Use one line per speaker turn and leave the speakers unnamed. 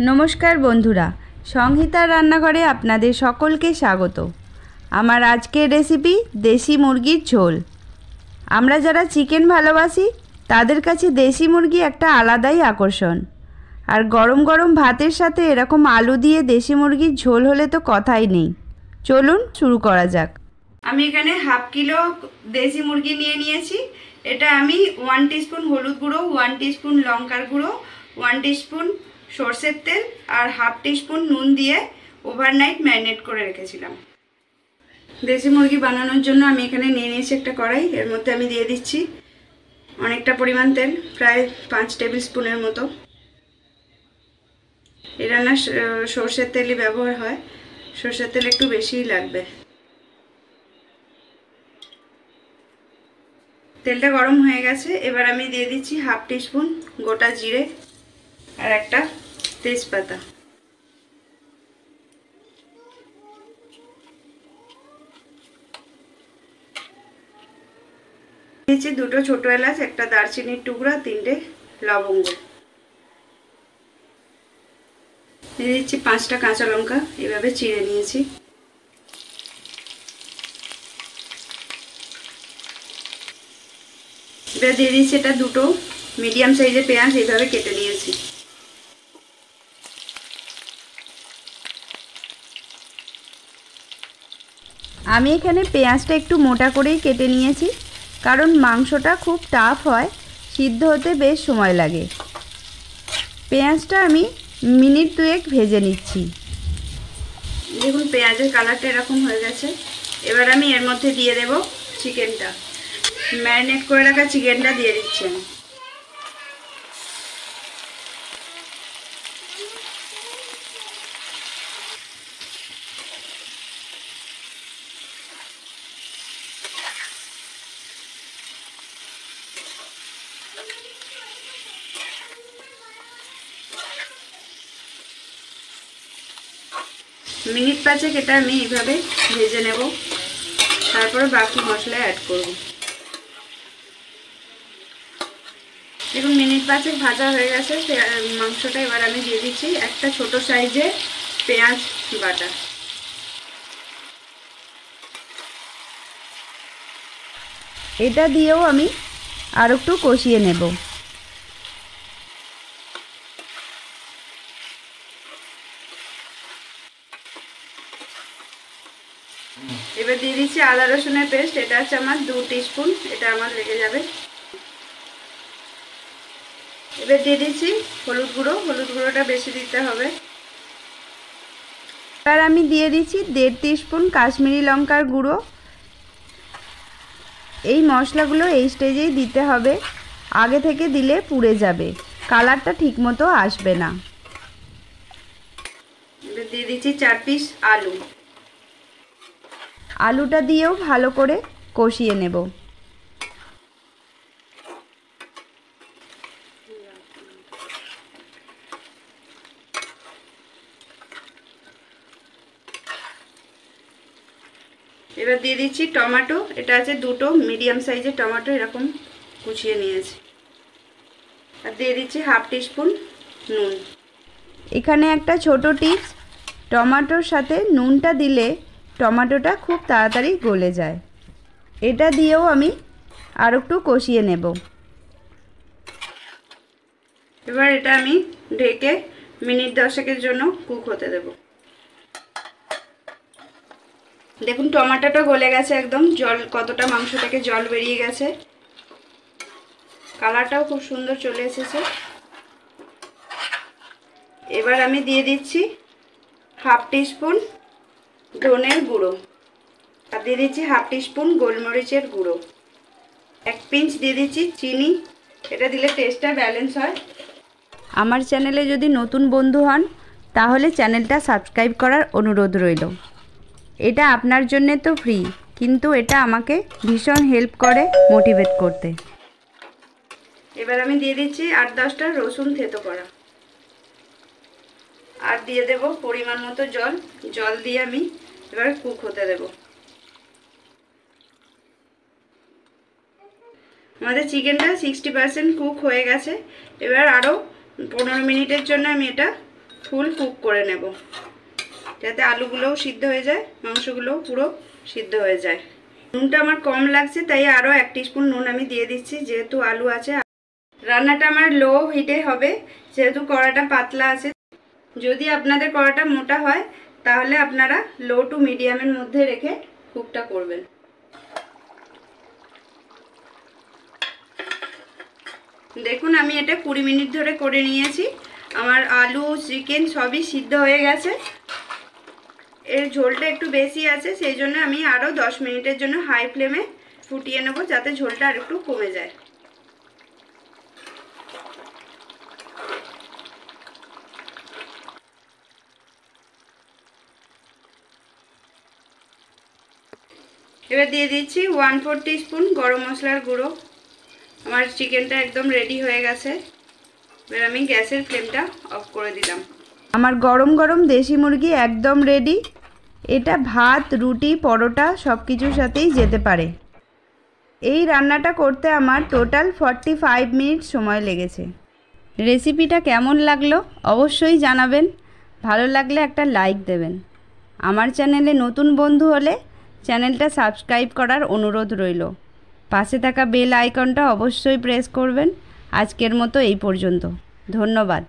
নমস্কার বন্ধুরা, সংহিতার রান্নাঘরে আপনাদের সকলকে স্বাগত। আমার আজকের রেসিপি দেশি মুরগির ঝোল। আমরা যারা চিকেন ভালোবাসি তাদের কাছে দেশি মুরগি একটা আলাদাই আকর্ষণ। আর গরম গরম ভাতের সাথে এরকম আলু দিয়ে দেশি মুরগির ঝোল হলে তো কথাই নেই। চলুন শুরু করা যাক। আমি এখানে হাফ কিলো দেশি মুরগি নিয়েছি। এটা আমি 1 টিস্পুন হলুদ গুঁড়ো, 1 টিস্পুন লঙ্কার গুঁড়ো, 1 টিস্পুন সরষের তেল আর হাফ টিস্পুন নুন দিয়ে ওভারনাইট ম্যারিনেট করে রেখেছিলাম। দেশি মুরগি বানানোর জন্য আমি এখানে নিয়েছি একটা কড়াই। এর মধ্যে আমি দিয়ে দিচ্ছি অনেকটা পরিমাণ তেল, প্রায় 5 টেবিল স্পুনের মতো। এই রান্না সরষের তেলই ব্যবহার হয়, সরষের তেল একটু বেশিই লাগবে। তেলটা গরম হয়ে গেছে, এবার আমি দিয়ে দিচ্ছি হাফ টিস্পুন গোটা জিরে আর একটা তেজপাতা। দিচ্ছি 2টো ছোট এলাচ, একটা দারচিনির টুকরা, 3টে লবঙ্গ। দিয়ে দিচ্ছি 5টা কাঁচা লঙ্কা, এভাবে চিড়ে নিয়েছি। এবার দিয়ে দিচ্ছি এটা 2টো মিডিয়াম সাইজের পেঁয়াজ, এইভাবে কেটে নিয়েছি। আমি এখানে পেঁয়াজটা একটু মোটা করেই কেটে নিয়েছি, কারণ মাংসটা খুব টাফ হয়, সিদ্ধ হতে বেশ সময় লাগে। পেঁয়াজটা আমি মিনিট 2 ভেজে নিচ্ছি। দেখুন পেঁয়াজের কালারটা এরকম হয়ে গেছে। এবার আমি এর মধ্যে দিয়ে দেব চিকেনটা, ম্যারিনেট করে রাখা চিকেনটা দিয়ে দিচ্ছি আমি। মিনিট 5 এটা আমি এইভাবে ভেজে নেব, তারপরে বাকি মশলা অ্যাড করব। দেখুন মিনিট 5 ভাজা হয়ে গেছে মাংসটা। এবার আমি দিয়ে দিচ্ছি একটা ছোট সাইজের পেঁয়াজ বাটা। এটা দিয়েও আমি আর একটু কষিয়ে নেব। এবার দিয়ে দিচ্ছি আদা রসুনের পেস্ট। এটা হচ্ছে আমার 2 টিস্পুন, এটা আমার লেগে যাবে। এবার দিয়ে দিচ্ছি হলুদ গুঁড়ো, হলুদ গুঁড়োটা বেশি দিতে হবে। এবার আমি দিয়ে দিচ্ছি 1.5 টিস্পুন কাশ্মীরি লঙ্কার গুঁড়ো। এই মশলাগুলো এই স্টেজেই দিতে হবে, আগে থেকে দিলে পুড়ে যাবে, কালারটা ঠিকমতো আসবে না। এবার দিয়ে দিচ্ছি 4 পিস আলু। আলুটা দিয়েও ভালো করে কষিয়ে নেব। এবার দিয়ে দিচ্ছি টমেটো। এটা আছে 2টো মিডিয়াম সাইজের টমেটো, এরকম কুচিয়ে নিয়েছি। আর দিয়ে দিচ্ছি হাফ টিস্পুন নুন। এখানে একটা ছোট টিপস, টমেটোর সাথে নুনটা দিলে টমেটোটা খুব তাড়াতাড়ি গলে যায়। এটা দিয়েও আমি আর একটু কষিয়ে নেব। এবার এটা আমি ঢেকে মিনিট 10 জন্য কুক হতে দেব। দেখুন টমেটোটা গলে গেছে একদম, জল কতটা মাংস থেকে জল বেরিয়ে গেছে, কালারটাও খুব সুন্দর চলে এসেছে। এবার আমি দিয়ে দিচ্ছি হাফ টিস্পুন ধনের গুঁড়ো আর দিয়ে দিচ্ছি হাফ টিস্পুন গোলমরিচের গুঁড়ো। 1 পিঞ্চ দিয়ে দিচ্ছি চিনি, এটা দিলে টেস্টটা ব্যালেন্স হয়। আমার চ্যানেলে যদি নতুন বন্ধু হন তাহলে চ্যানেলটা সাবস্ক্রাইব করার অনুরোধ রইল। এটা আপনার জন্যে তো ফ্রি, কিন্তু এটা আমাকে ভীষণ হেল্প করে মোটিভেট করতে। এবার আমি দিয়ে দিচ্ছি 8-10টা রসুন থেতো করা, আর দিয়ে দেব পরিমাণ মতো জল। জল দিয়ে আমি এবার কুক হতে দেব। আমাদের চিকেনটা 60% কুক হয়ে গেছে। এবার আরও 15 মিনিটের জন্য আমি এটা ফুল কুক করে নেব, যাতে আলুগুলোও সিদ্ধ হয়ে যায়, মাংসগুলোও পুরো সিদ্ধ হয়ে যায়। নুনটা আমার কম লাগছে, তাই আরও 1 টিস্পুন নুন আমি দিয়ে দিচ্ছি, যেহেতু আলু আছে। রান্নাটা আমার লো হিটে হবে, যেহেতু কড়াটা পাতলা আছে। যদি আপনাদের কড়াটা মোটা হয় তাহলে আপনারা লো টু মিডিয়ামের মধ্যে রেখে কুকটা করবেন। দেখুন আমি এটা 20 মিনিট ধরে করে নিয়েছি। আমার আলু চিকেন সবই সিদ্ধ হয়ে গেছে। এর ঝোলটা একটু বেশি আছে, সেই জন্য আমি আরও 10 মিনিটের জন্য হাই ফ্লেমে ফুটিয়ে নেব, যাতে ঝোলটা আর একটু কমে যায়। এবার দিয়ে দিচ্ছি 1/4 টিস্পুন গরম মশলার গুঁড়ো। আমার চিকেনটা একদম রেডি হয়ে গেছে। এবার আমি গ্যাসের ফ্লেমটা অফ করে দিলাম। আমার গরম গরম দেশি মুরগি একদম রেডি। এটা ভাত, রুটি, পরোটা সব কিছুর সাথেই যেতে পারে। এই রান্নাটা করতে আমার টোটাল 45 মিনিট সময় লেগেছে। রেসিপিটা কেমন লাগলো অবশ্যই জানাবেন। ভালো লাগলে একটা লাইক দেবেন। আমার চ্যানেলে নতুন বন্ধু হলে চ্যানেলটা সাবস্ক্রাইব করার অনুরোধ রইল। পাশে থাকা বেল আইকনটা অবশ্যই প্রেস করবেন। আজকের মতো এই পর্যন্ত। ধন্যবাদ।